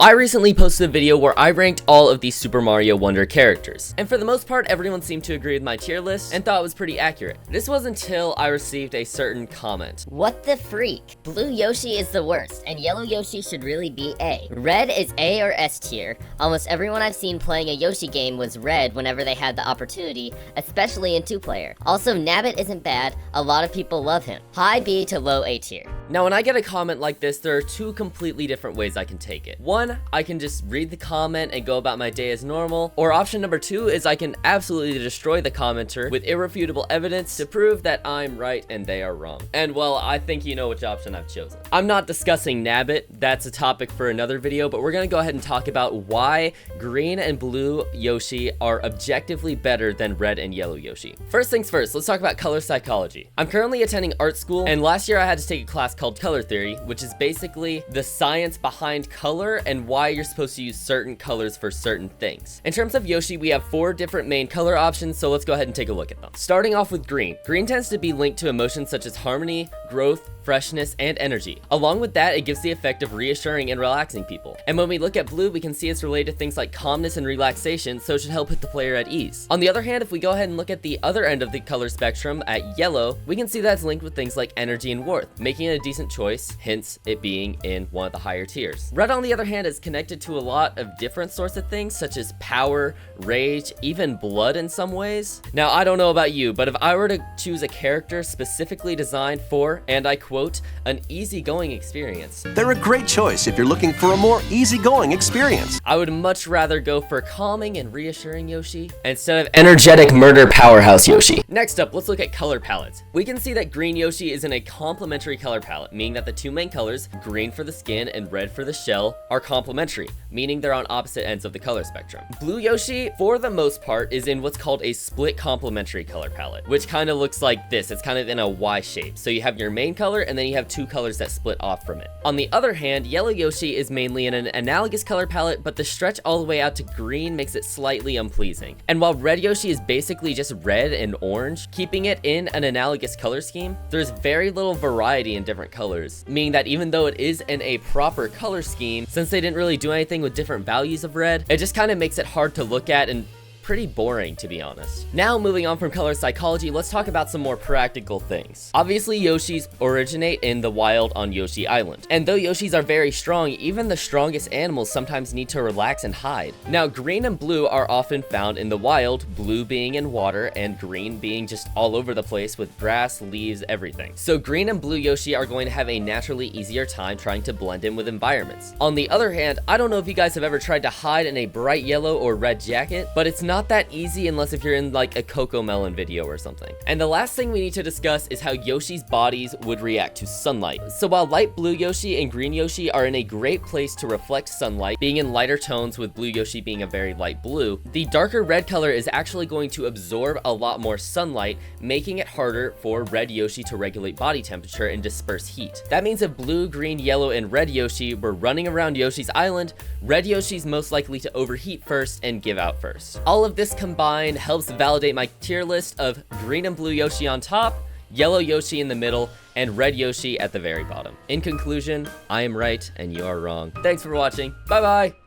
I recently posted a video where I ranked all of the Super Mario Wonder characters, and for the most part everyone seemed to agree with my tier list and thought it was pretty accurate. This was until I received a certain comment. What the freak? Blue Yoshi is the worst, and yellow Yoshi should really be A. Red is A or S tier. Almost everyone I've seen playing a Yoshi game was red whenever they had the opportunity, especially in 2-player. Also, Nabbit isn't bad, a lot of people love him. High B to low A tier. Now when I get a comment like this, there are two completely different ways I can take it. One, I can just read the comment and go about my day as normal, or option number two is I can absolutely destroy the commenter with irrefutable evidence to prove that I'm right and they are wrong. And well, I think you know which option I've chosen. I'm not discussing Nabbit, that's a topic for another video, but we're gonna go ahead and talk about why green and blue Yoshi are objectively better than red and yellow Yoshi. First things first, let's talk about color psychology. I'm currently attending art school, and last year I had to take a class called color theory, which is basically the science behind color and why you're supposed to use certain colors for certain things. In terms of Yoshi, we have 4 different main color options, so let's go ahead and take a look at them. Starting off with green. Green tends to be linked to emotions such as harmony, growth, freshness, and energy. Along with that, it gives the effect of reassuring and relaxing people. And when we look at blue, we can see it's related to things like calmness and relaxation, so it should help put the player at ease. On the other hand, if we go ahead and look at the other end of the color spectrum at yellow, we can see that it's linked with things like energy and worth, making it a decent choice, hence it being in one of the higher tiers. Red, on the other hand, is connected to a lot of different sorts of things, such as power, rage, even blood in some ways. Now, I don't know about you, but if I were to choose a character specifically designed for, and I quote, an easygoing experience, they're a great choice if you're looking for a more easygoing experience. I would much rather go for calming and reassuring Yoshi instead of energetic murder powerhouse Yoshi. Next up, let's look at color palettes. We can see that green Yoshi is in a complementary color palette, meaning that the two main colors, green for the skin and red for the shell, are complementary, meaning they're on opposite ends of the color spectrum. Blue Yoshi, for the most part, is in what's called a split complementary color palette, which kind of looks like this. It's kind of in a Y shape. So you have your main color and then you have 2 colors that split off from it. On the other hand, yellow Yoshi is mainly in an analogous color palette, but the stretch all the way out to green makes it slightly unpleasing. And while red Yoshi is basically just red and orange, keeping it in an analogous color scheme, there's very little variety in different colors, meaning that even though it is in a proper color scheme, since they didn't really do anything with different values of red, it just kind of makes it hard to look at and pretty boring, to be honest. Now, moving on from color psychology, let's talk about some more practical things. Obviously, Yoshis originate in the wild on Yoshi Island, and though Yoshis are very strong, even the strongest animals sometimes need to relax and hide. Now, green and blue are often found in the wild, blue being in water and green being just all over the place with grass, leaves, everything. So green and blue Yoshi are going to have a naturally easier time trying to blend in with environments. On the other hand, I don't know if you guys have ever tried to hide in a bright yellow or red jacket, but it's not that easy unless if you're in like a Cocomelon video or something. And the last thing we need to discuss is how Yoshi's bodies would react to sunlight. So while light blue Yoshi and green Yoshi are in a great place to reflect sunlight, being in lighter tones with blue Yoshi being a very light blue, the darker red color is actually going to absorb a lot more sunlight, making it harder for red Yoshi to regulate body temperature and disperse heat. That means if blue, green, yellow, and red Yoshi were running around Yoshi's island, red Yoshi's most likely to overheat first and give out first. All of this combined helps validate my tier list of green and blue Yoshi on top, yellow Yoshi in the middle, and red Yoshi at the very bottom. In conclusion, I am right and you are wrong. Thanks for watching. Bye bye!